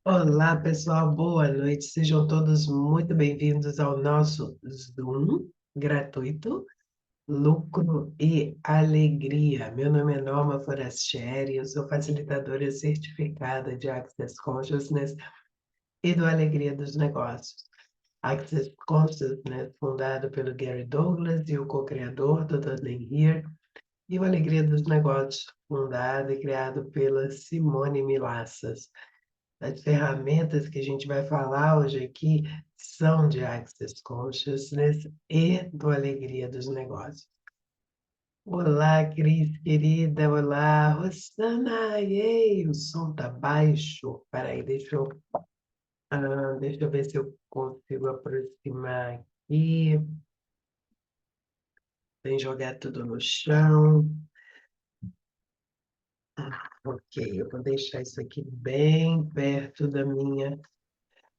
Olá, pessoal, boa noite. Sejam todos muito bem-vindos ao nosso Zoom gratuito, Lucro e Alegria. Meu nome é Norma Forastieri, eu sou facilitadora certificada de Access Consciousness e do Alegria dos Negócios. Access Consciousness, fundado pelo Gary Douglas e o co-criador do Dan Here, e o Alegria dos Negócios, fundado e criado pela Simone Milassas. As ferramentas que a gente vai falar hoje aqui são de Access Consciousness e do Alegria dos Negócios. Olá, Cris, querida. Olá, Rosana. Ei, o som tá baixo. Peraí, deixa eu ver se eu consigo aproximar aqui, sem jogar tudo no chão. Ok, eu vou deixar isso aqui bem perto da minha.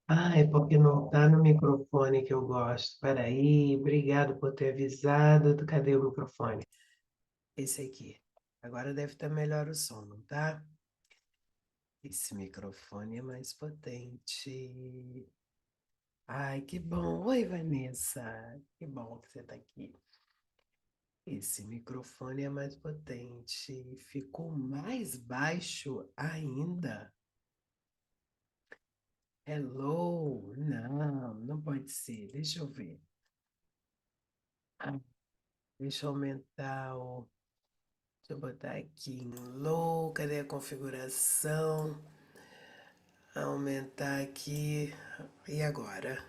Ah, é porque não está no microfone que eu gosto. Espera aí, obrigado por ter avisado. Cadê o microfone? Esse aqui. Agora deve estar melhor o som, não tá? Esse microfone é mais potente. Ai, que bom. Oi, Vanessa. Que bom que você está aqui. Esse microfone é mais potente. Ficou mais baixo ainda. Hello? Não, não pode ser. Deixa eu ver. Ah, deixa eu aumentar o. Deixa eu botar aqui em low, cadê a configuração? Aumentar aqui. E agora?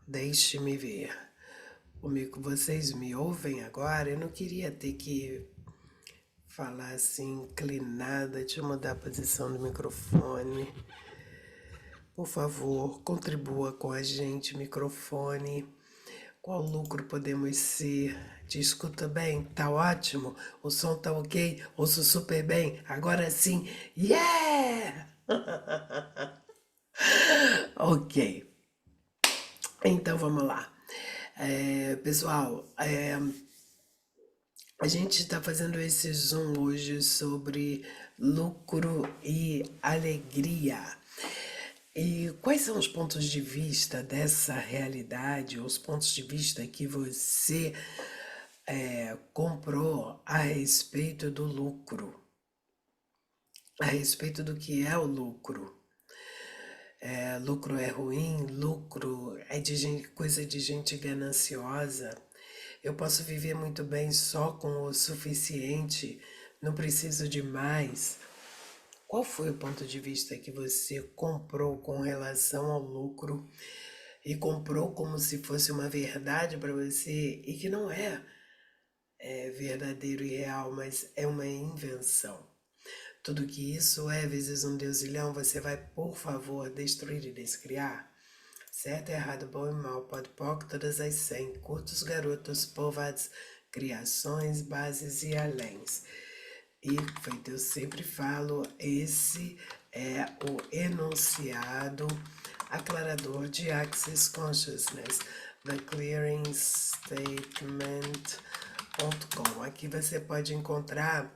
Deixe-me ver. Vocês me ouvem agora? Eu não queria ter que falar assim, inclinada. Deixa eu mudar a posição do microfone. Por favor, contribua com a gente, microfone. Qual lucro podemos ser? Te escuta bem? Tá ótimo? O som tá ok? Ouço super bem? Agora sim, yeah! Ok, então vamos lá. Pessoal, a gente está fazendo esse Zoom hoje sobre lucro e alegria. E quais são os pontos de vista dessa realidade, os pontos de vista que você comprou a respeito do lucro, a respeito do que é o lucro? Lucro é ruim, lucro é de coisa de gente gananciosa. Eu posso viver muito bem só com o suficiente, não preciso de mais. Qual foi o ponto de vista que você comprou com relação ao lucro e comprou como se fosse uma verdade para você e que não é verdadeiro e real, mas é uma invenção? Tudo que isso é vezes um deusilhão, você vai, por favor, destruir e descriar? Certo, errado, bom e mal, pode poc, todas as 100, curtos, garotos, povoados, criações, bases e aléns. E, feito eu sempre falo, esse é o enunciado aclarador de Access Consciousness, theclearingstatement.com. Aqui você pode encontrar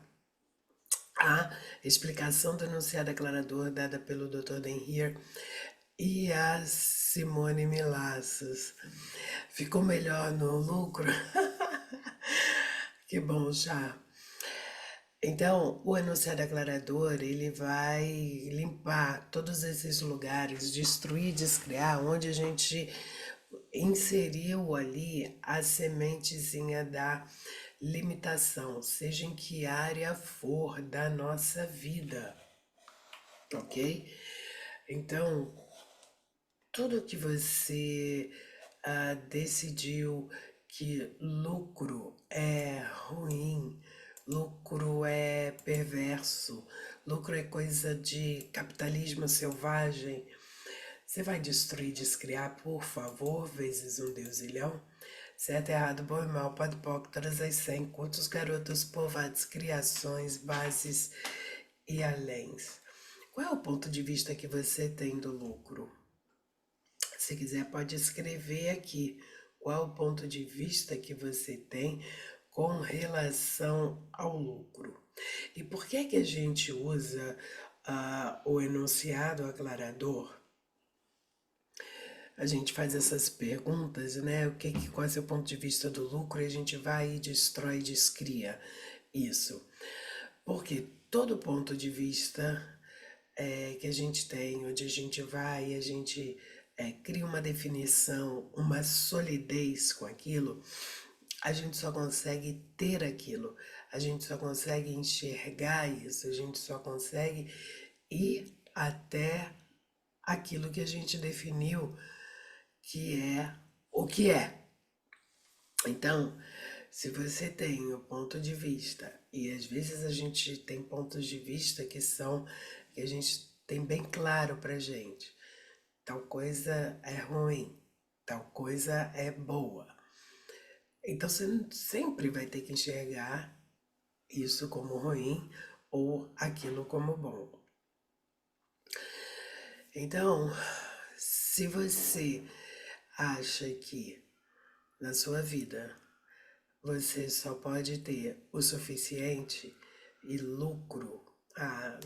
a explicação do enunciado aclarador dada pelo Dr. Dan Here e a Simone Milassas. Ficou melhor no lucro? Que bom já. Então, o enunciado aclarador, ele vai limpar todos esses lugares, destruir, descriar, onde a gente inseriu ali a sementezinha da limitação, seja em que área for da nossa vida, ok? Então, tudo que você decidiu que lucro é ruim, lucro é perverso, lucro é coisa de capitalismo selvagem, você vai destruir, descriar, por favor, vezes um deusilhão? Certo, errado, bom e mal, pode poc, todas as 100, curtos, garotos, povoados, criações, bases e aléns. Qual é o ponto de vista que você tem do lucro? Se quiser, pode escrever aqui qual o ponto de vista que você tem com relação ao lucro. E por que que a gente usa o enunciado aclarador, a gente faz essas perguntas, né? Qual é o seu ponto de vista do lucro? E a gente vai e destrói e descria isso. Porque todo ponto de vista que a gente tem, onde a gente vai, a gente cria uma definição, uma solidez com aquilo, a gente só consegue ter aquilo, a gente só consegue enxergar isso, a gente só consegue ir até aquilo que a gente definiu que é o que é. Então, se você tem o ponto de vista, e às vezes a gente tem pontos de vista que a gente tem bem claro pra gente, tal coisa é ruim, tal coisa é boa. Então você sempre vai ter que enxergar isso como ruim ou aquilo como bom. Então, se você acha que na sua vida você só pode ter o suficiente e lucro,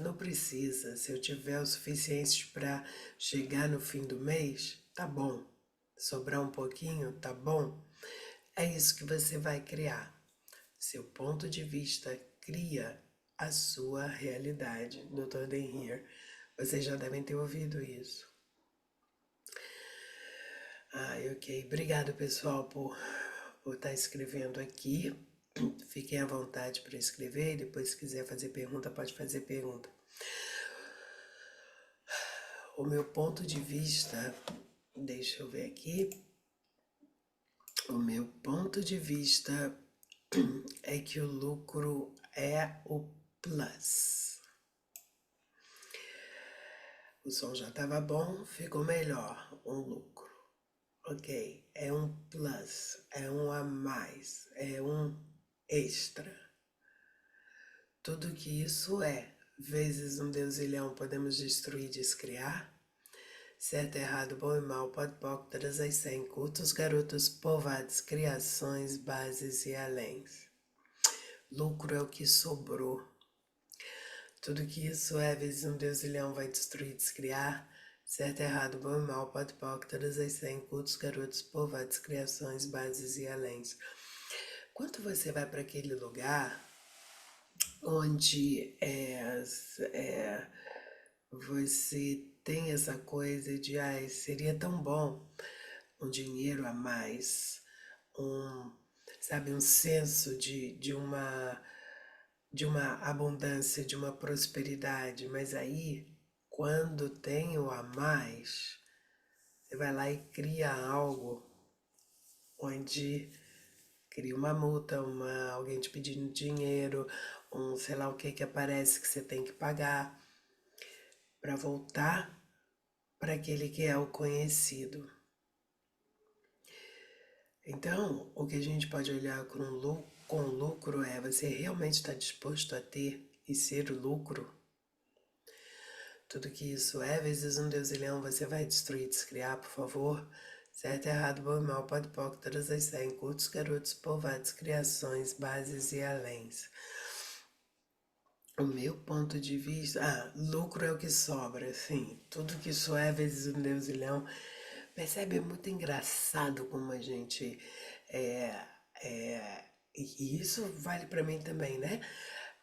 não precisa. Se eu tiver o suficiente para chegar no fim do mês, tá bom. Sobrar um pouquinho, tá bom. É isso que você vai criar. Seu ponto de vista cria a sua realidade. Dr. Denhier, vocês já devem ter ouvido isso. Ok. Obrigado, pessoal, por estar escrevendo aqui. Fiquem à vontade para escrever. Depois, se quiser fazer pergunta, pode fazer pergunta. O meu ponto de vista, deixa eu ver aqui. O meu ponto de vista é que o lucro é o plus. O som já estava bom, ficou melhor, um lucro. Ok, é um plus, é um a mais, é um extra. Tudo que isso é, vezes um deusilhão podemos destruir e descriar. Certo, errado, bom e mal, pode poc, todas as 100, cultos, garotos, povoados, criações, bases e aléns. Lucro é o que sobrou. Tudo que isso é, vezes um deusilhão vai destruir e descriar. Certo, errado, bom e mal, pode poc, todas as 100, cultos, garotos, povoados, criações, bases e aléns. Quando você vai para aquele lugar onde você tem essa coisa de, seria tão bom um dinheiro a mais, sabe, um senso de uma abundância, de uma prosperidade, mas aí, quando tem o a mais, você vai lá e cria algo onde cria uma multa, alguém te pedindo dinheiro, sei lá o que aparece que você tem que pagar para voltar para aquele que é o conhecido. Então, o que a gente pode olhar com lucro é: você realmente está disposto a ter e ser o lucro? Tudo que isso é, vezes um deusilhão, você vai destruir, descriar, por favor. Certo, errado, bom e mal, pode poc, todas as 100, cultos, garotos, povoados, criações, bases e aléns. O meu ponto de vista, lucro é o que sobra, sim. Tudo que isso é, vezes um deusilhão. Percebe? É muito engraçado como a gente. E isso vale para mim também, né?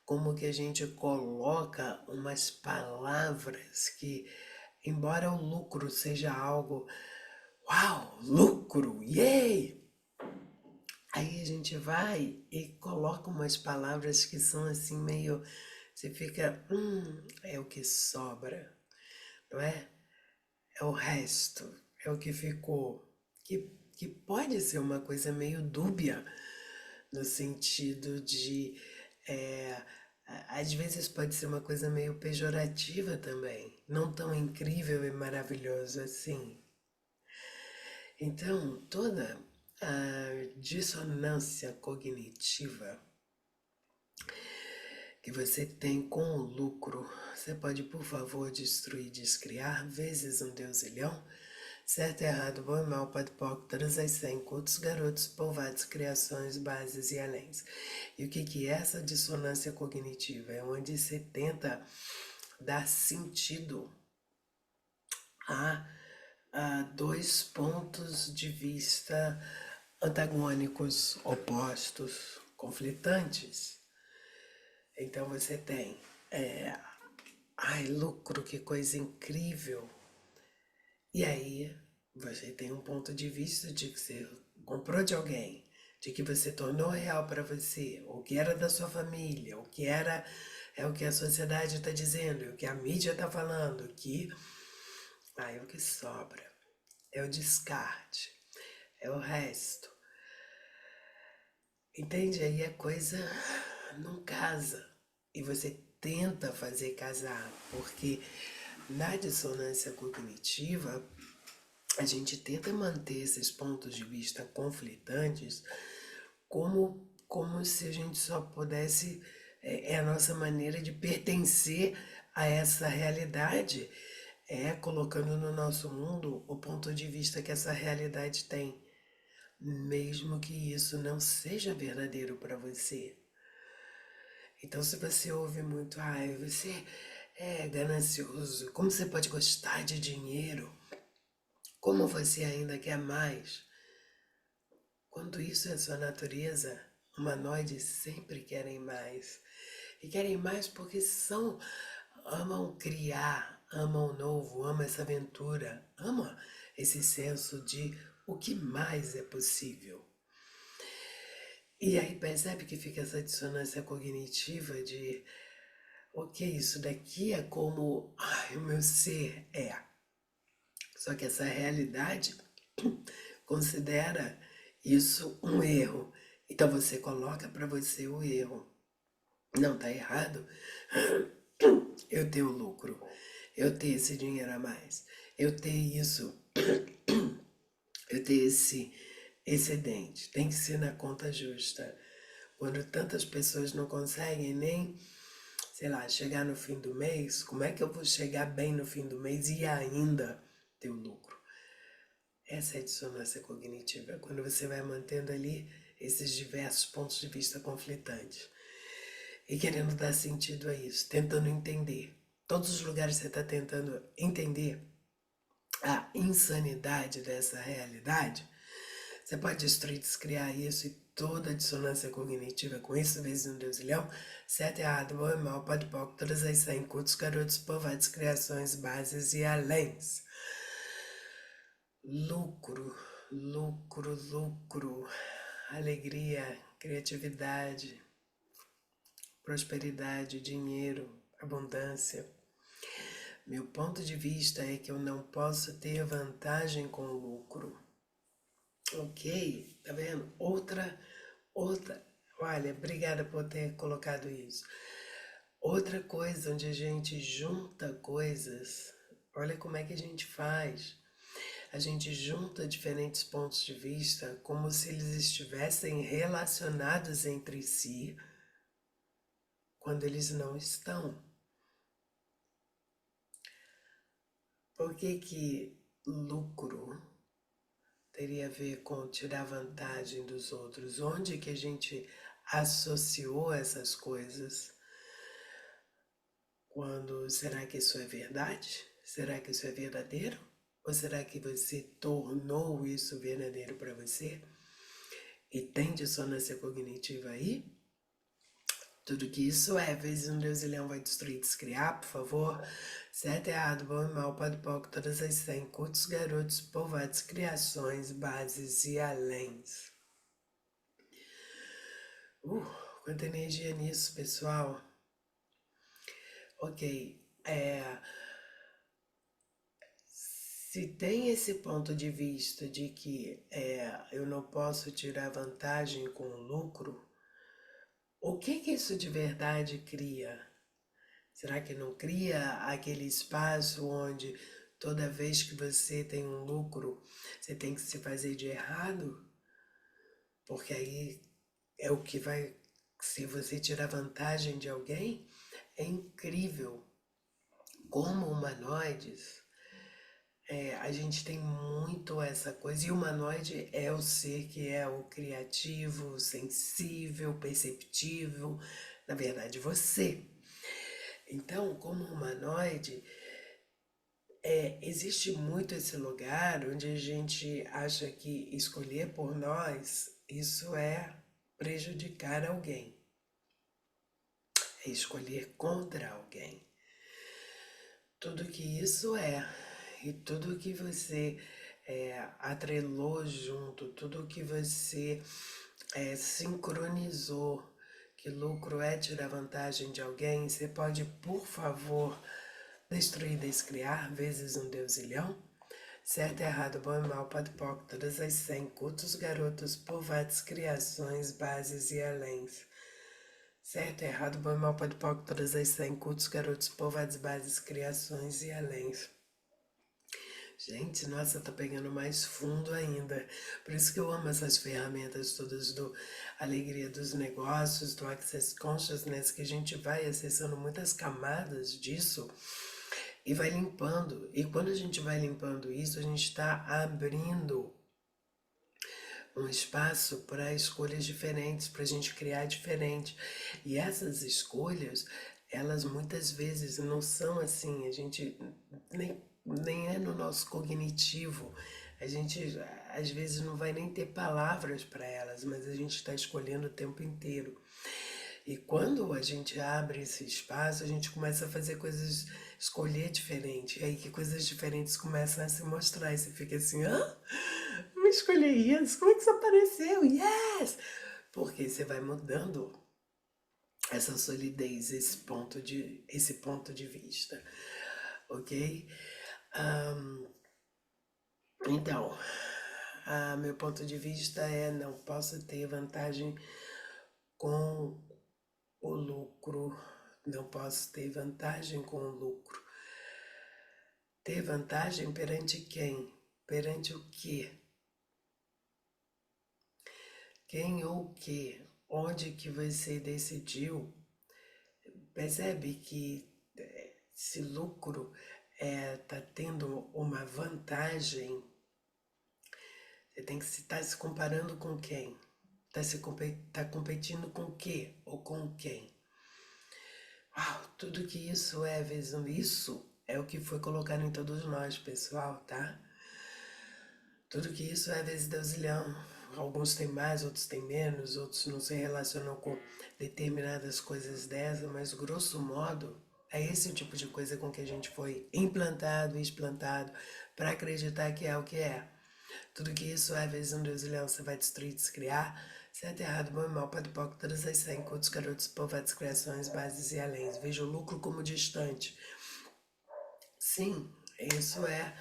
Como que a gente coloca umas palavras que, embora o lucro seja algo. Uau, lucro, yay! Aí a gente vai e coloca umas palavras que são assim meio. Você fica, é o que sobra, não é? É o resto, é o que ficou. Que pode ser uma coisa meio dúbia, no sentido de. é, Às vezes pode ser uma coisa meio pejorativa também, não tão incrível e maravilhosa assim. Então, toda a dissonância cognitiva que você tem com o lucro, você pode, por favor, destruir, descriar, vezes um deusilhão? Certo, errado, bom e mal, pode poc, todas as 100, cultos, garotos, povoados, criações, bases e aléns. E o que é essa dissonância cognitiva? É onde você tenta dar sentido a, a dois pontos de vista antagônicos, opostos, conflitantes. Então você tem, é, ai, lucro, que coisa incrível. E aí você tem um ponto de vista de que você comprou de alguém, de que você tornou real para você, o que era da sua família, o que era é o que a sociedade está dizendo, o que a mídia está falando, que aí o que sobra é o descarte, é o resto. Entende? Aí a coisa não casa. E você tenta fazer casar, porque na dissonância cognitiva a gente tenta manter esses pontos de vista conflitantes como se a gente só pudesse, é a nossa maneira de pertencer a essa realidade, colocando no nosso mundo o ponto de vista que essa realidade tem, mesmo que isso não seja verdadeiro para você. Então, se você ouve muito, ai, você é ganancioso, como você pode gostar de dinheiro? Como você ainda quer mais? Quando isso é sua natureza, humanoides sempre querem mais. E querem mais porque amam criar, amam o novo, amam essa aventura, amam esse senso de o que mais é possível. E aí percebe que fica essa dissonância cognitiva de ok, isso daqui é como o meu ser é. Só que essa realidade considera isso um erro. Então você coloca para você o erro. Não tá errado eu ter o lucro, eu ter esse dinheiro a mais, eu ter isso, eu ter esse excedente. Tem que ser na conta justa. Quando tantas pessoas não conseguem nem, sei lá, chegar no fim do mês, como é que eu vou chegar bem no fim do mês e ainda ter o lucro? Essa é a dissonância cognitiva, quando você vai mantendo ali esses diversos pontos de vista conflitantes e querendo dar sentido a isso, tentando entender. Todos os lugares que você está tentando entender a insanidade dessa realidade, você pode destruir, descriar isso e toda a dissonância cognitiva com isso, vezes um Deus e Leão, certo, errado, bom e mal, pode pouco, todas as 100, cultos, garotos, povoados, criações, bases e aléns. Lucro, lucro, lucro, alegria, criatividade, prosperidade, dinheiro, abundância. Meu ponto de vista é que eu não posso ter vantagem com o lucro. Ok, tá vendo? Outra. Olha, obrigada por ter colocado isso. Outra coisa onde a gente junta coisas. Olha como é que a gente faz. A gente junta diferentes pontos de vista como se eles estivessem relacionados entre si, quando eles não estão. Por que que lucro teria a ver com tirar vantagem dos outros? Onde que a gente associou essas coisas? Quando será que isso é verdade? Será que isso é verdadeiro? Ou será que você tornou isso verdadeiro para você? E tem dissonância cognitiva aí? Tudo que isso é, vezes um Deus e Leão vai destruir, descriar, por favor. Certo, errado, bom e mal, pode pouco, todas as 100, cultos, garotos, povoados, criações, bases e aléns. Quanta energia nisso, pessoal. Ok, se tem esse ponto de vista de que eu não posso tirar vantagem com o lucro, o que isso de verdade cria? Será que não cria aquele espaço onde toda vez que você tem um lucro, você tem que se fazer de errado? Porque aí é o que vai, se você tirar vantagem de alguém, é incrível como humanoides, a gente tem muito essa coisa, e o humanoide é o ser que é o criativo, sensível, perceptível, na verdade você. Então, como humanoide, existe muito esse lugar onde a gente acha que escolher por nós, isso é prejudicar alguém, é escolher contra alguém. Tudo que isso é, e tudo que você atrelou junto, tudo que você sincronizou, que lucro é tirar vantagem de alguém, você pode, por favor, destruir, descriar, vezes um deusilhão? Certo, errado, bom e mal, pode poc, todas as 100, cultos, garotos, povates, criações, bases e aléns. Certo, errado, bom e mal, pode poc, todas as 100, cultos, garotos, povates, bases, criações e aléns. Gente, nossa, tá pegando mais fundo ainda. Por isso que eu amo essas ferramentas todas do Alegria dos Negócios, do Access Consciousness, que a gente vai acessando muitas camadas disso e vai limpando. E quando a gente vai limpando isso, a gente está abrindo um espaço para escolhas diferentes, para a gente criar diferente. E essas escolhas, elas muitas vezes não são assim, a gente nem é no nosso cognitivo. A gente às vezes não vai nem ter palavras para elas, mas a gente está escolhendo o tempo inteiro. E quando a gente abre esse espaço, a gente começa a fazer coisas, escolher diferente. E aí que coisas diferentes começam a se mostrar. E você fica assim, hã? Eu escolhi isso? Como é que isso apareceu? Yes! Porque você vai mudando essa solidez, esse ponto de vista, ok? Ahn, então, meu ponto de vista é não posso ter vantagem com o lucro, não posso ter vantagem com o lucro. Ter vantagem perante quem? Perante o quê? Quem ou o quê? Onde que você decidiu? Percebe que se lucro está tendo uma vantagem, você tem que estar se comparando com quem? Tá competindo com o quê ou com quem? Uau, tudo que isso é, vejam, isso é o que foi colocado em todos nós, pessoal, tá? Tudo que isso é vezes deusilhão. Alguns têm mais, outros têm menos, outros não se relacionam com determinadas coisas dessa, mas grosso modo é esse o tipo de coisa com que a gente foi implantado e explantado para acreditar que é o que é. Tudo que isso é vezes um deusilhão, você vai destruir, descriar. Certo, errado, bom e mal, pode pouco, todas as 100, cultos, garotos, povoados, criações, bases e além. Veja o lucro como distante. Sim, isso é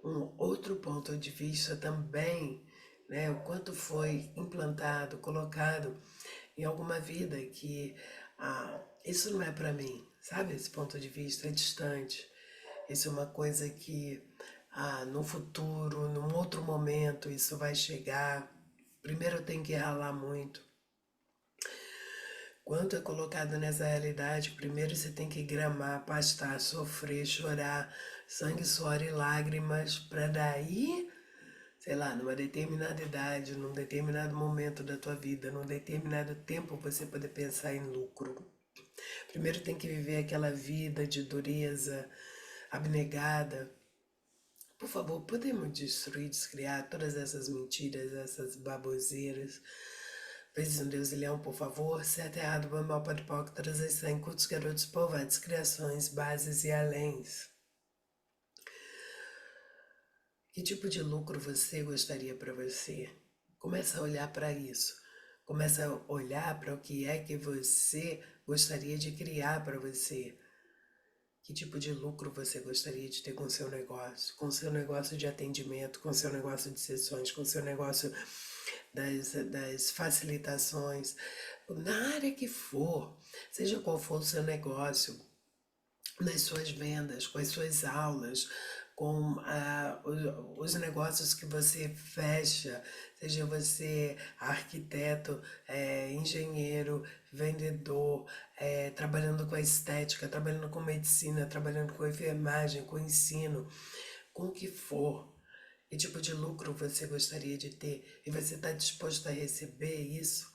um outro ponto de vista também, né? O quanto foi implantado, colocado em alguma vida que isso não é para mim, sabe? Esse ponto de vista é distante. Isso é uma coisa que no futuro, num outro momento, isso vai chegar. Primeiro tem que ralar muito. Quanto é colocado nessa realidade, primeiro você tem que gramar, pastar, sofrer, chorar, sangue, suor e lágrimas, para daí, sei lá, numa determinada idade, num determinado momento da tua vida, num determinado tempo, você poder pensar em lucro. Primeiro tem que viver aquela vida de dureza, abnegada. Por favor, podemos destruir, descriar todas essas mentiras, essas baboseiras. Vezes um Deus e Leão, por favor. Certo, errado, bom, mal, pode, poc, todas as 100, cultos, garotos, povoados, criações, bases e aléns. Que tipo de lucro você gostaria para você? Começa a olhar para isso. Começa a olhar para o que é que você gostaria de criar para você. Que tipo de lucro você gostaria de ter com o seu negócio? Com o seu negócio de atendimento, com o seu negócio de sessões, com o seu negócio das facilitações, na área que for, seja qual for o seu negócio, nas suas vendas, com as suas aulas, com os negócios que você fecha, seja você arquiteto, engenheiro, vendedor, trabalhando com a estética, trabalhando com medicina, trabalhando com enfermagem, com ensino, com o que for. Que tipo de lucro você gostaria de ter? E você está disposto a receber isso?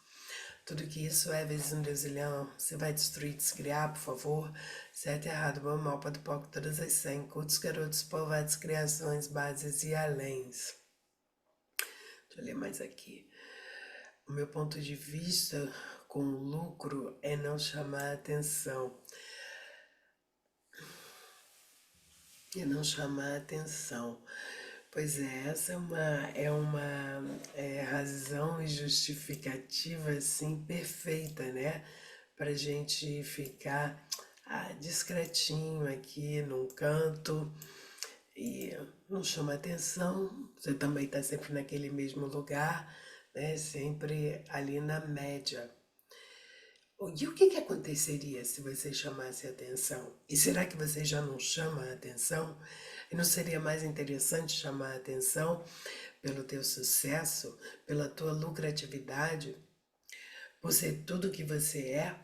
Tudo que isso é vezes um deusilhão, você vai destruir, descriar, por favor. Certo, errado, bom, mal, pode pouco, todas as 100. Cultos, garotos, povoados, criações, bases e aléns. Deixa eu ler mais aqui. O meu ponto de vista com o lucro é não chamar a atenção. E não chamar a atenção. Pois é, essa é uma razão e justificativa assim perfeita, né? Para gente ficar discretinho aqui num canto e não chama atenção. Você também está sempre naquele mesmo lugar, né? Sempre ali na média. E o que que aconteceria se você chamasse a atenção? E será que você já não chama a atenção? E não seria mais interessante chamar a atenção pelo teu sucesso, pela tua lucratividade, por ser tudo que você é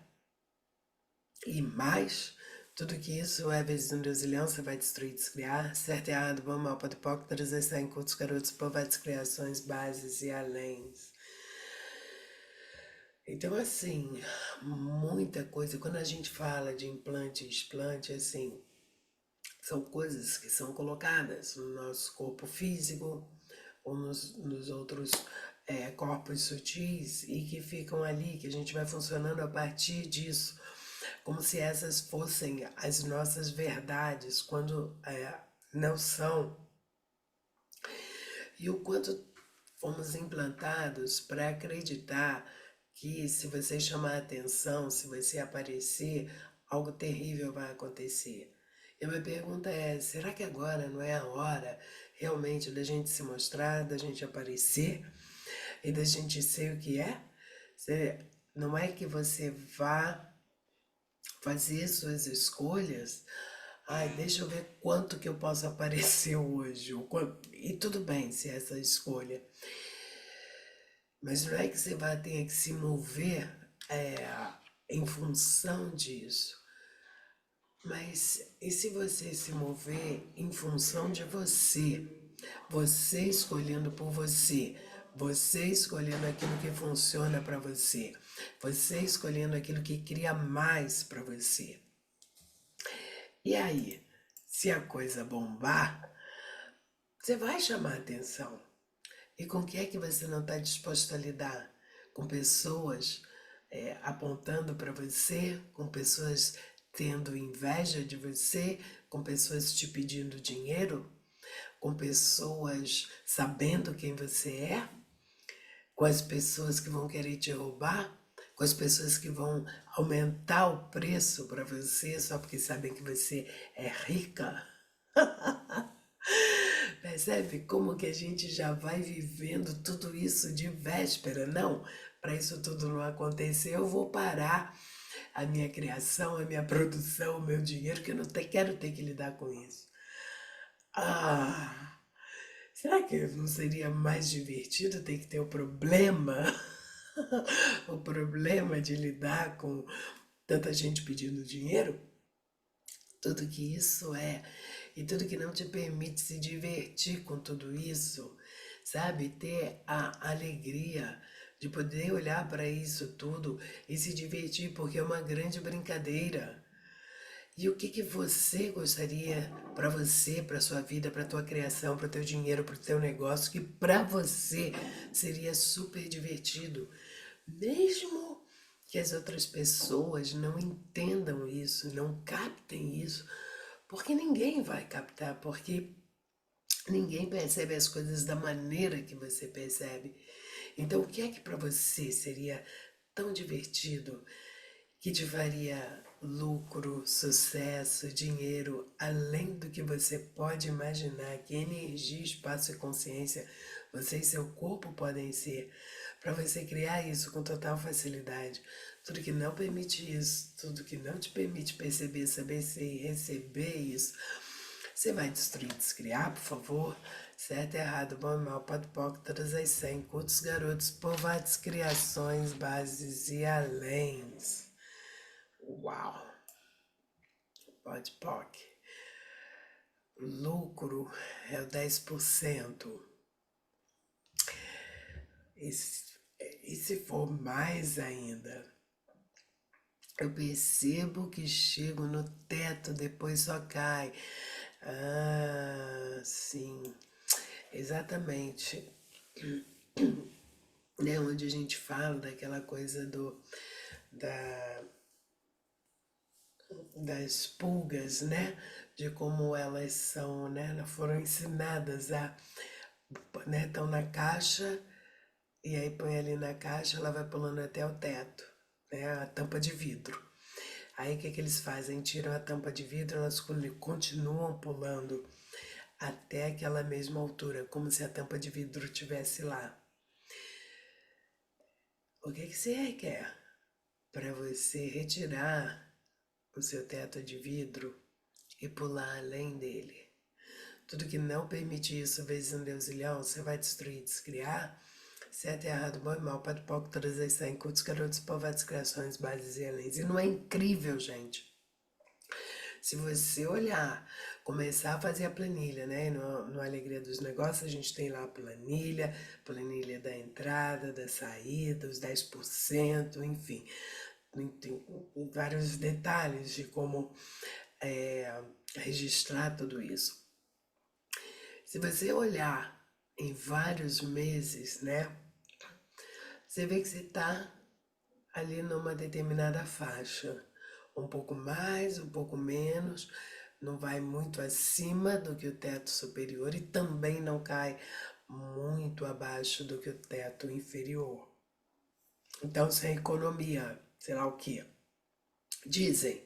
e mais? Tudo que isso é vezes um deusilhão, você vai destruir, descriar, certo, errado, bom, mal, pode, pouco, trazer em cultos, garotos, povoados, criações, bases e aléns. Então, assim, muita coisa. Quando a gente fala de implante e explante, assim, são coisas que são colocadas no nosso corpo físico ou nos outros corpos sutis e que ficam ali, que a gente vai funcionando a partir disso, como se essas fossem as nossas verdades, quando não são. E o quanto fomos implantados para acreditar que se você chamar a atenção, se você aparecer, algo terrível vai acontecer. E a minha pergunta é: será que agora não é a hora realmente da gente se mostrar, da gente aparecer e da gente ser o que é? Não é que você vá fazer suas escolhas. Ai, deixa eu ver quanto que eu posso aparecer hoje. E tudo bem se é essa escolha. Mas não é que você vai ter que se mover em função disso. Mas e se você se mover em função de você? Você escolhendo por você. Você escolhendo aquilo que funciona para você. Você escolhendo aquilo que cria mais para você. E aí, se a coisa bombar, você vai chamar atenção. E com o que é que você não está disposto a lidar? Com pessoas apontando para você, com pessoas tendo inveja de você, com pessoas te pedindo dinheiro, com pessoas sabendo quem você é, com as pessoas que vão querer te roubar, com as pessoas que vão aumentar o preço para você só porque sabem que você é rica. Percebe como que a gente já vai vivendo tudo isso de véspera? Não, para isso tudo não acontecer, eu vou parar a minha criação, a minha produção, o meu dinheiro, que eu não quero ter que lidar com isso. Ah, será que não seria mais divertido ter que ter o problema? O problema de lidar com tanta gente pedindo dinheiro? Tudo que isso é, e tudo que não te permite se divertir com tudo isso, sabe? Ter a alegria de poder olhar para isso tudo e se divertir, porque é uma grande brincadeira. E o que que você gostaria para você, para sua vida, para tua criação, para o teu dinheiro, para o teu negócio, que para você seria super divertido, mesmo que as outras pessoas não entendam isso, não captem isso, porque ninguém vai captar, porque ninguém percebe as coisas da maneira que você percebe. Então, o que é que para você seria tão divertido que te faria lucro, sucesso, dinheiro, além do que você pode imaginar, que energia, espaço e consciência você e seu corpo podem ser, para você criar isso com total facilidade. Tudo que não permite isso, tudo que não te permite perceber, saber ser e receber isso, você vai destruir, descriar, por favor? Certo, errado, bom e mal, pode, poc, todas as 100, cultos, garotos, povoados, criações, bases e aléns. Uau! Pode, poc. Lucro é o 10%. Esse E se for mais ainda, eu percebo que chego no teto, depois só cai. Ah, sim, exatamente. Né, onde a gente fala daquela coisa da, das pulgas, né? De como elas são, né? Elas foram ensinadas a, né? Estão na caixa e aí põe ali na caixa, ela vai pulando até o teto, né? A tampa de vidro. Aí o que que eles fazem? Tiram a tampa de vidro, elas continuam pulando até aquela mesma altura, como se a tampa de vidro estivesse lá. O que que você requer para você retirar o seu teto de vidro e pular além dele? Tudo que não permite isso, vezes um deusilhão, você vai destruir, descriar. Certo, errado, bom e mal, pato, pouco, todas as 100, cultos, garotos, povoados, criações, bases e além. E não é incrível, gente? Se você olhar, começar a fazer a planilha, né? No Alegria dos Negócios, a gente tem lá a planilha, planilha da entrada, da saída, os 10%, enfim. Tem vários detalhes de como registrar tudo isso. Se você olhar em vários meses, né? Você vê que você está ali numa determinada faixa. Um pouco mais, um pouco menos, não vai muito acima do que o teto superior e também não cai muito abaixo do que o teto inferior. Então, sem economia, sei lá o que. Dizem,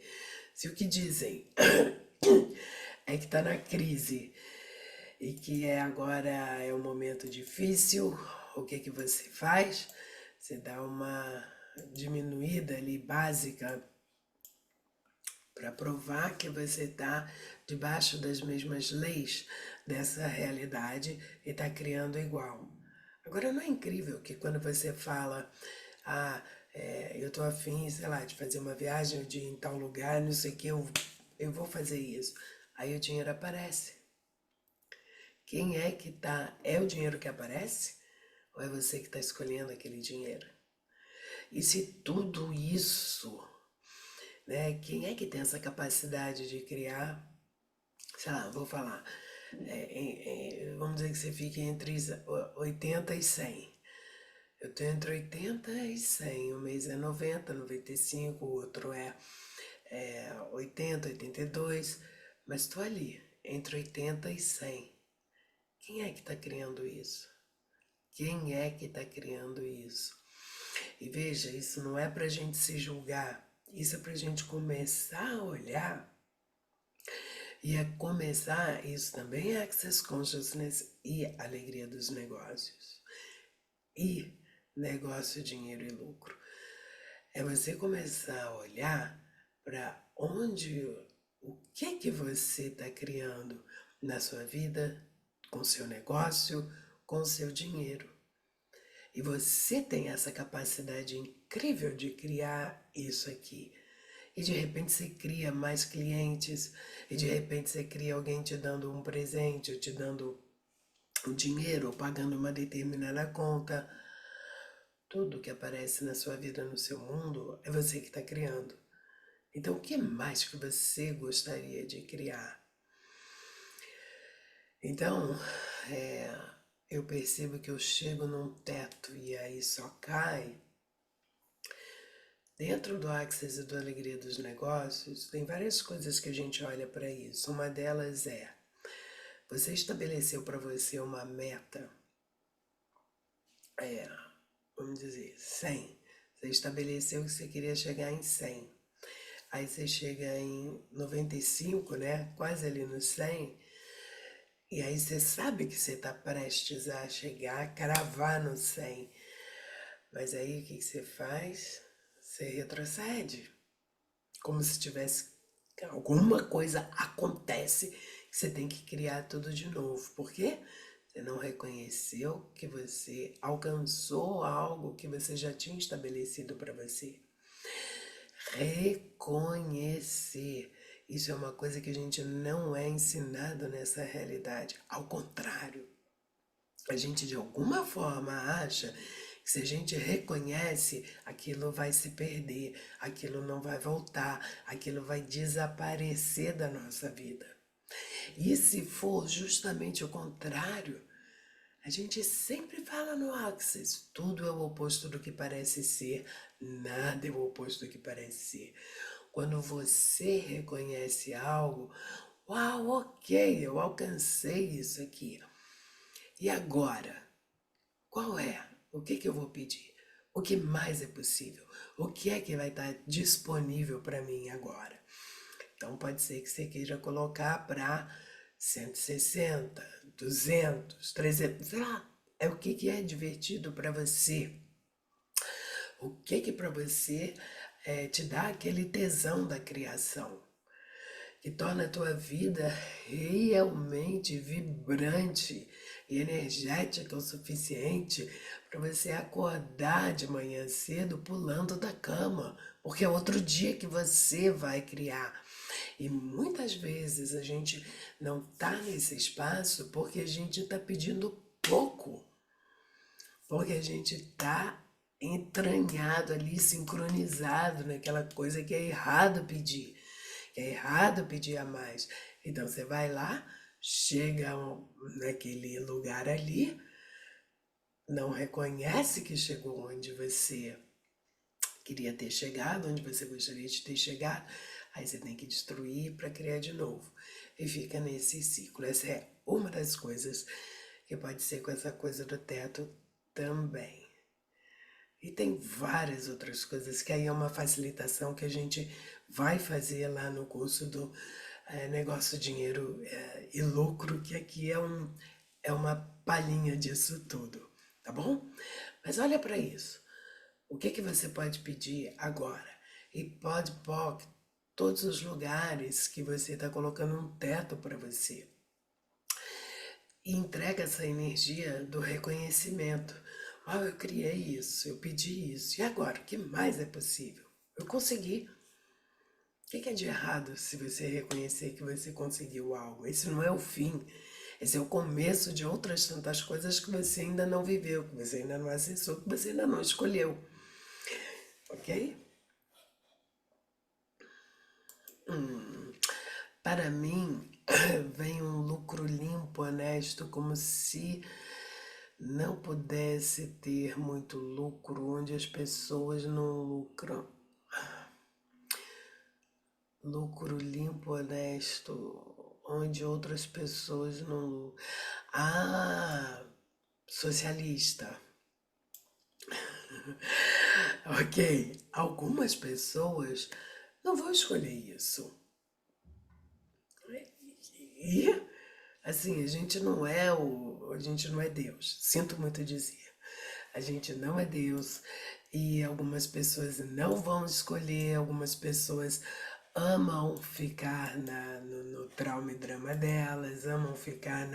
se o que dizem é que está na crise e que agora é um momento difícil, o que que você faz? Você dá uma diminuída ali básica para provar que você está debaixo das mesmas leis dessa realidade e está criando igual. Agora, não é incrível que quando você fala, ah, eu estou afim, sei lá, de fazer uma viagem de em tal lugar, não sei o que, eu vou fazer isso. Aí o dinheiro aparece. Quem é que tá? É o dinheiro que aparece? Ou é você que está escolhendo aquele dinheiro? E se tudo isso, né? Quem é que tem essa capacidade de criar, sei lá, vou falar, vamos dizer que você fique entre 80 e 100. Eu tenho entre 80 e 100, um mês é 90, 95, o outro é 80, 82, mas estou ali, entre 80 e 100. Quem é que está criando isso? Quem é que está criando isso? E veja, isso não é para a gente se julgar, isso é para a gente começar a olhar e a começar, isso também é Access Consciousness e alegria dos negócios. E negócio, dinheiro e lucro. É você começar a olhar para onde, o que você está criando na sua vida, com seu negócio, com seu dinheiro. E você tem essa capacidade incrível de criar isso aqui. E de repente você cria mais clientes, e de repente você cria alguém te dando um presente, ou te dando um dinheiro, ou pagando uma determinada conta. Tudo que aparece na sua vida, no seu mundo, é você que está criando. Então, o que mais que você gostaria de criar? Então, é, eu percebo que eu chego num teto e aí só cai. Dentro do Access e do Alegria dos Negócios, tem várias coisas que a gente olha para isso. Uma delas é, você estabeleceu para você uma meta, é, vamos dizer, 100. Você estabeleceu que você queria chegar em 100. Aí você chega em 95, né? Quase ali no 100. E aí você sabe que você está prestes a chegar, a cravar no 100. Mas aí o que você faz? Você retrocede. Como se tivesse alguma coisa acontece que você tem que criar tudo de novo. Por quê? Você não reconheceu que você alcançou algo que você já tinha estabelecido para você. Reconhecer. Isso é uma coisa que a gente não é ensinado nessa realidade. Ao contrário, a gente de alguma forma acha Se a gente reconhece, aquilo vai se perder, aquilo não vai voltar, aquilo vai desaparecer da nossa vida. E se for justamente o contrário, a gente sempre fala no Axis, tudo é o oposto do que parece ser, nada é o oposto do que parece ser. Quando você reconhece algo, uau, ok, eu alcancei isso aqui. E agora? Qual é? O que eu vou pedir? O que mais é possível? O que é que vai estar disponível para mim agora? Então pode ser que você queira colocar para 160, 200, 300, sei lá. É o que é divertido para você. O que para você te dá aquele tesão da criação, que torna a tua vida realmente vibrante e energética o suficiente para você acordar de manhã cedo pulando da cama, porque é outro dia que você vai criar. E muitas vezes a gente não está nesse espaço porque a gente está pedindo pouco, porque a gente está entranhado ali, sincronizado naquela coisa que é errado pedir, que é errado pedir a mais. Então você vai lá, chega naquele lugar ali, não reconhece que chegou onde você queria ter chegado, onde você gostaria de ter chegado, aí você tem que destruir para criar de novo. E fica nesse ciclo. Essa é uma das coisas que pode ser com essa coisa do teto também. E tem várias outras coisas que aí é uma facilitação que a gente vai fazer lá no curso do negócio, dinheiro e lucro, que aqui é uma palhinha disso tudo, tá bom? Mas olha para isso. O que você pode pedir agora? E pode pôr todos os lugares que você está colocando um teto para você. E entrega essa energia do reconhecimento. Oh, eu criei isso, eu pedi isso. E agora, o que mais é possível? Eu consegui. O que é de errado se você reconhecer que você conseguiu algo? Esse não é o fim. Esse é o começo de outras tantas coisas que você ainda não viveu, que você ainda não acessou, que você ainda não escolheu. Ok? Para mim, vem um lucro limpo, honesto, como se não pudesse ter muito lucro onde as pessoas não lucram. Lucro limpo, honesto, onde outras pessoas não lucram. Ah, socialista. Ok, algumas pessoas não vão escolher isso. E assim, a gente não é Deus. Sinto muito dizer. A gente não é Deus e algumas pessoas não vão escolher, algumas pessoas amam ficar no trauma e drama delas, amam ficar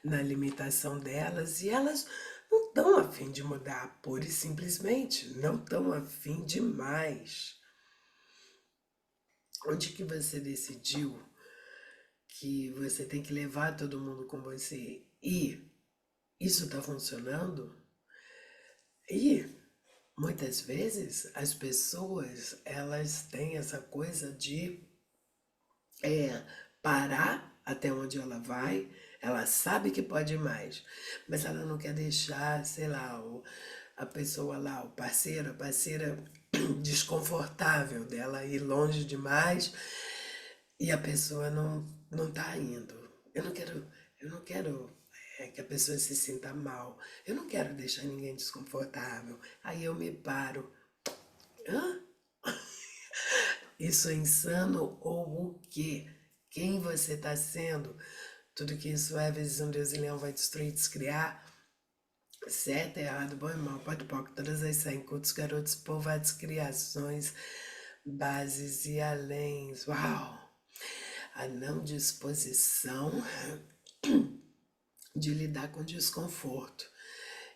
na limitação delas e elas não estão a fim de mudar, pura e simplesmente, não estão a fim de mais. Onde que você decidiu que você tem que levar todo mundo com você e isso está funcionando? E muitas vezes as pessoas elas têm essa coisa de parar até onde ela vai, ela sabe que pode mais, mas ela não quer deixar, sei lá, a pessoa lá, o parceiro, a parceira desconfortável dela ir longe demais e a pessoa não tá indo. Eu não quero que a pessoa se sinta mal. Eu não quero deixar ninguém desconfortável. Aí eu me paro. Hã? Isso é insano ou o quê? Quem você está sendo? Tudo que isso é, vezes um Deus e Leão vai destruir, descriar. Certo, errado, bom e mal, pode pode, todas as 100, cultos, garotos, povoados, criações, bases e aléns. Uau! A não disposição de lidar com desconforto.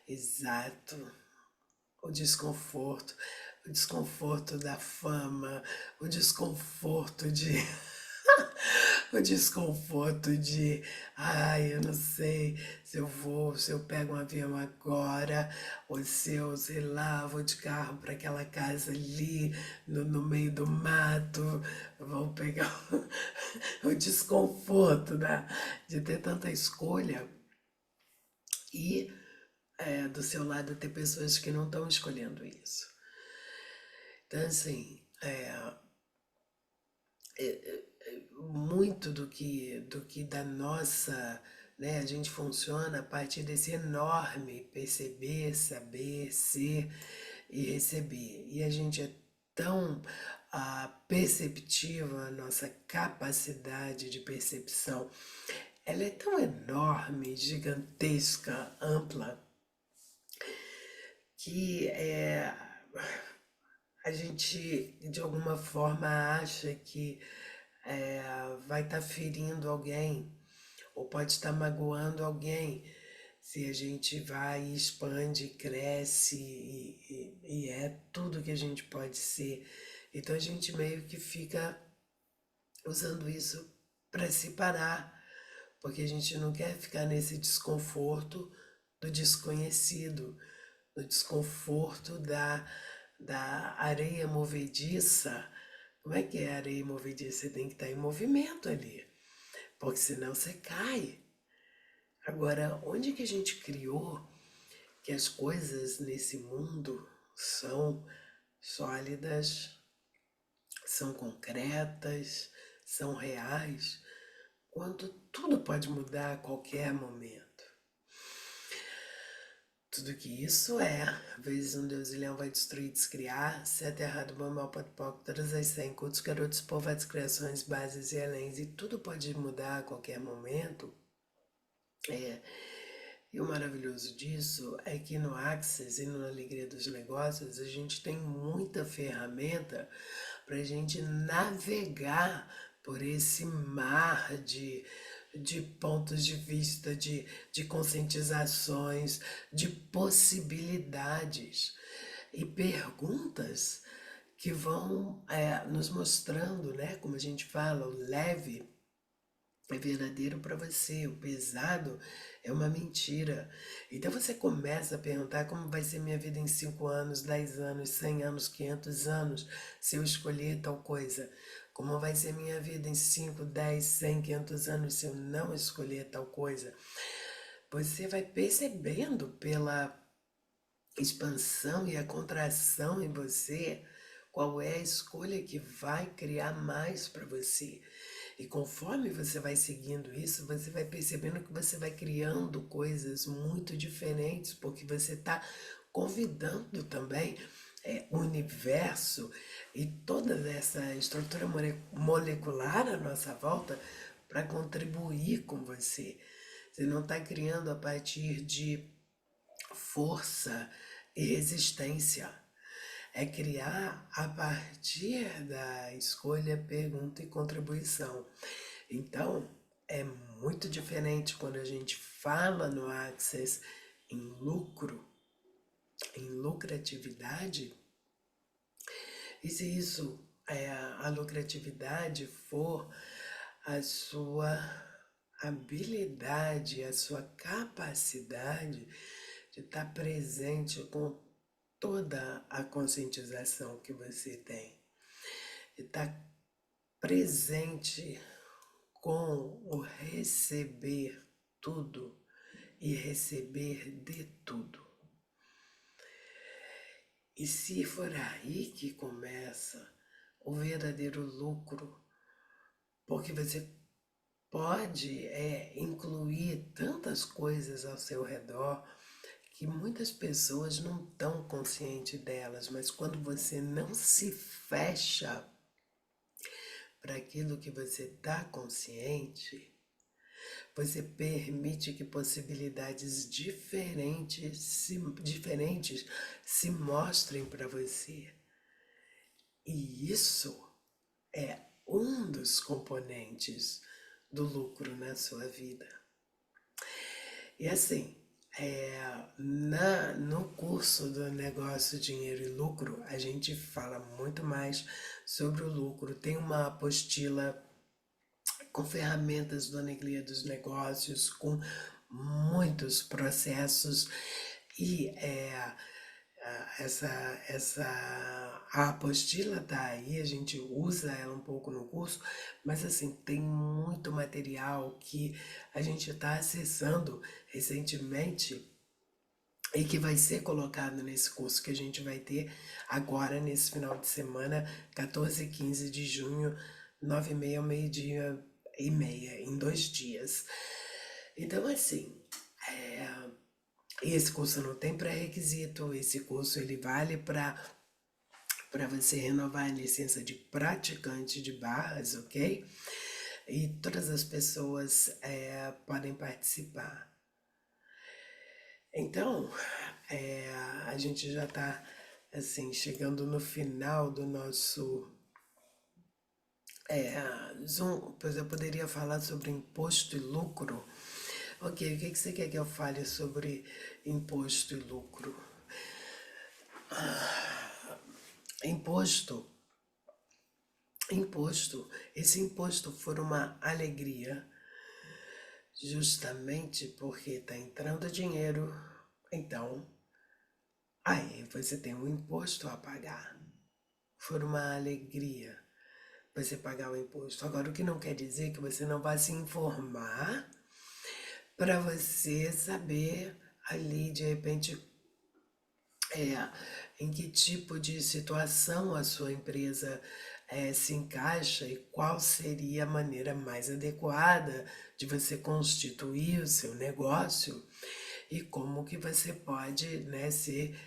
Exato. O desconforto da fama, o desconforto de o desconforto de, ai, eu não sei se eu vou, se eu pego um avião agora, ou se eu, sei lá, vou de carro para aquela casa ali, no meio do mato, vou pegar o desconforto, né, de ter tanta escolha e do seu lado ter pessoas que não estão escolhendo isso. Então, assim, muito do que da nossa, né, a gente funciona a partir desse enorme perceber, saber, ser e receber. E a gente é tão perceptiva, a nossa capacidade de percepção, ela é tão enorme, gigantesca, ampla, que a gente de alguma forma acha que vai estar ferindo alguém ou pode estar magoando alguém se a gente vai e expande, cresce e é tudo que a gente pode ser. Então a gente meio que fica usando isso para se parar, porque a gente não quer ficar nesse desconforto do desconhecido, do desconforto da areia movediça. Como é que é a areia movediça? Você tem que estar em movimento ali, porque senão você cai. Agora, onde que a gente criou que as coisas nesse mundo são sólidas, são concretas, são reais, quando tudo pode mudar a qualquer momento? Tudo que isso vezes um Deus e leão vai destruir, descriar, se é terrado, mal, pode pouco, todas as 100, cultos, garotos, povoados, criações, bases e aléns, e tudo pode mudar a qualquer momento. E o maravilhoso disso é que no Access e no Alegria dos Negócios a gente tem muita ferramenta para a gente navegar por esse mar de pontos de vista, de conscientizações, de possibilidades e perguntas que vão nos mostrando, né, como a gente fala, o leve é verdadeiro para você, o pesado é uma mentira. Então você começa a perguntar como vai ser minha vida em 5 anos, 10 anos, 100 anos, 500 anos, se eu escolher tal coisa. Como vai ser minha vida em 5, 10, 100, 500 anos se eu não escolher tal coisa. Você vai percebendo pela expansão e a contração em você qual é a escolha que vai criar mais para você. E conforme você vai seguindo isso, você vai percebendo que você vai criando coisas muito diferentes, porque você está convidando também o universo e toda essa estrutura molecular à nossa volta para contribuir com você. Você não está criando a partir de força e resistência. É criar a partir da escolha, pergunta e contribuição. Então, é muito diferente quando a gente fala no Access em lucro, em lucratividade, e se isso a lucratividade for a sua habilidade, a sua capacidade de estar presente com toda a conscientização que você tem, de estar presente com o receber tudo e receber de tudo. E se for aí que começa o verdadeiro lucro, porque você pode incluir tantas coisas ao seu redor que muitas pessoas não estão conscientes delas, mas quando você não se fecha para aquilo que você está consciente, você permite que possibilidades diferentes se mostrem para você. E isso é um dos componentes do lucro na sua vida. E assim, no curso do negócio, dinheiro e lucro, a gente fala muito mais sobre o lucro. Tem uma apostila com ferramentas do Neglia dos Negócios, com muitos processos e essa, essa a apostila tá aí, a gente usa ela um pouco no curso, mas assim, tem muito material que a gente está acessando recentemente e que vai ser colocado nesse curso que a gente vai ter agora nesse final de semana, 14 e 15 de junho, 9h30 ao meio-dia e meia, em 2 dias. Então, assim, esse curso não tem pré-requisito, esse curso ele vale para você renovar a licença de praticante de barras, ok? E todas as pessoas podem participar. Então, a gente já está assim chegando no final do nosso Zoom. Pois eu poderia falar sobre imposto e lucro. Ok, o que você quer que eu fale sobre imposto e lucro? Imposto, esse imposto for uma alegria, justamente porque está entrando dinheiro, então aí você tem um imposto a pagar. For uma alegria você pagar o imposto. Agora, o que não quer dizer que você não vai se informar para você saber ali, de repente, é, em que tipo de situação a sua empresa se encaixa e qual seria a maneira mais adequada de você constituir o seu negócio e como que você pode, né, ser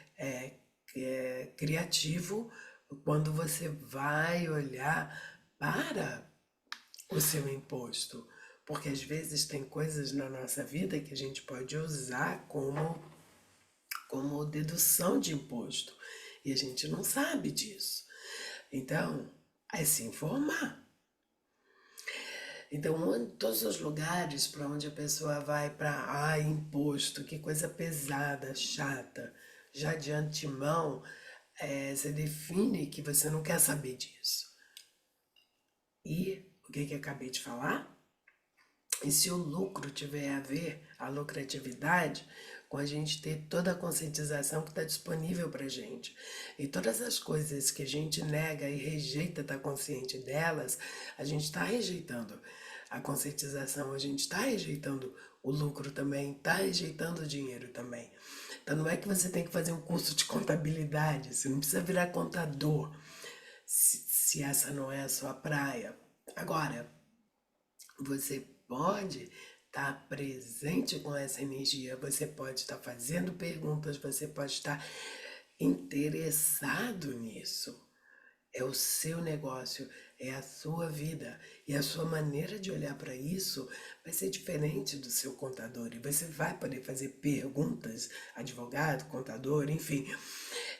criativo quando você vai olhar para o seu imposto. Porque às vezes tem coisas na nossa vida que a gente pode usar como dedução de imposto. E a gente não sabe disso. Então, é se informar. Então, todos os lugares para onde a pessoa vai para, imposto, que coisa pesada, chata, já de antemão, você define que você não quer saber disso. E o que eu acabei de falar? E se o lucro tiver a ver, a lucratividade, com a gente ter toda a conscientização que está disponível para a gente. E todas as coisas que a gente nega e rejeita estar consciente delas, a gente está rejeitando a conscientização, a gente está rejeitando o lucro também, está rejeitando o dinheiro também. Então não é que você tem que fazer um curso de contabilidade, você não precisa virar contador, se essa não é a sua praia. Agora, você pode estar presente com essa energia, você pode estar fazendo perguntas, você pode estar interessado nisso. É o seu negócio, é a sua vida. E a sua maneira de olhar para isso vai ser diferente do seu contador. E você vai poder fazer perguntas, advogado, contador, enfim.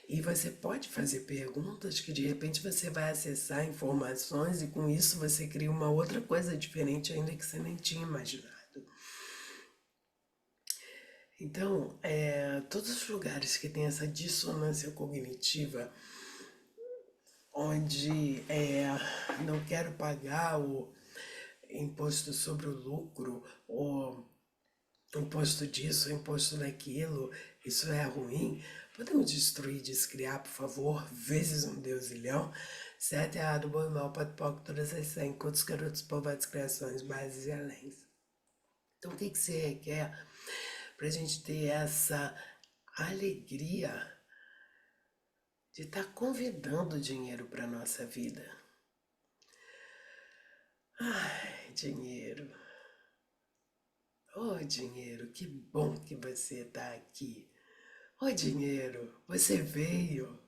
E você pode fazer perguntas que de repente você vai acessar informações e com isso você cria uma outra coisa diferente ainda que você nem tinha imaginado. Então, todos os lugares que tem essa dissonância cognitiva, onde não quero pagar o imposto sobre o lucro, ou imposto disso, imposto daquilo, isso é ruim. Podemos destruir, descriar, por favor, vezes um deusilhão. Certo, errado, bom e mal, pode pouco, todas as 100, contos, garotos, povoados, criações, bases e além. Então, o que você requer para a gente ter essa alegria de estar convidando o dinheiro para a nossa vida? Ai, dinheiro. Oh, dinheiro, que bom que você está aqui. Oh, dinheiro, você veio.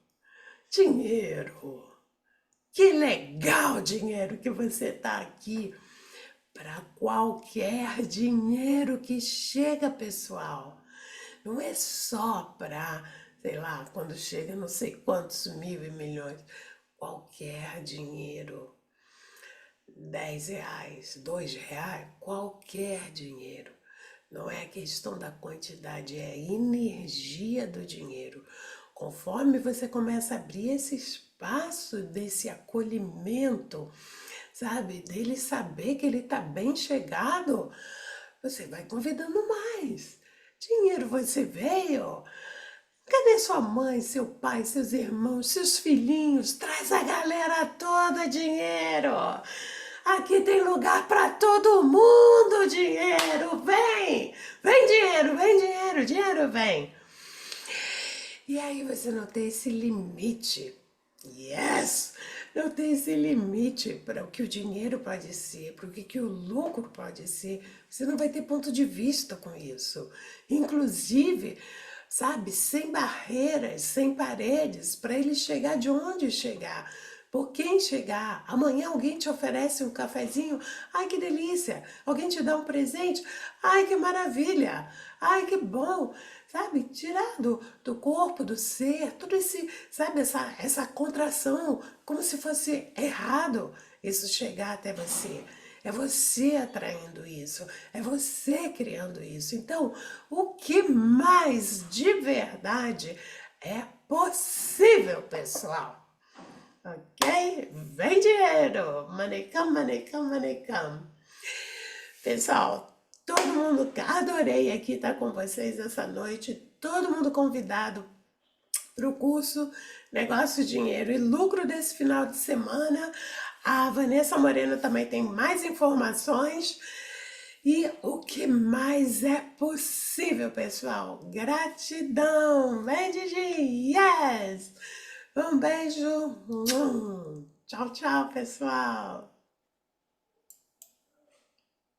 Dinheiro, que legal, dinheiro, que você está aqui. Para qualquer dinheiro que chega, pessoal. Não é só para, sei lá, quando chega não sei quantos mil e milhões. Qualquer dinheiro. R$ 10, R$ 2, qualquer dinheiro. Não é questão da quantidade, é a energia do dinheiro. Conforme você começa a abrir esse espaço desse acolhimento, sabe? Dele saber que ele está bem chegado, você vai convidando mais. Dinheiro você veio. Cadê sua mãe, seu pai, seus irmãos, seus filhinhos? Traz a galera toda, dinheiro. Aqui tem lugar para todo mundo, dinheiro. Vem, vem dinheiro, vem dinheiro, dinheiro vem. E aí você não tem esse limite. Yes! Não tem esse limite para o que o dinheiro pode ser, para o que o lucro pode ser. Você não vai ter ponto de vista com isso. Inclusive, sabe, sem barreiras, sem paredes, para ele chegar de onde chegar. Por quem chegar? Amanhã alguém te oferece um cafezinho, ai que delícia! Alguém te dá um presente, ai que maravilha! Ai que bom! Sabe, tirar do corpo, do ser, tudo esse, sabe, essa contração, como se fosse errado isso chegar até você. É você atraindo isso, é você criando isso. Então, o que mais de verdade é possível, pessoal? Ok? Vem dinheiro! Money come, money come, money come. Pessoal, todo mundo, adorei aqui estar com vocês essa noite. Todo mundo convidado para o curso Negócio, Dinheiro e Lucro desse final de semana. A Vanessa Moreno também tem mais informações. E o que mais é possível, pessoal? Gratidão! Vem, Didi! Yes! Um beijo! Tchau, tchau, pessoal!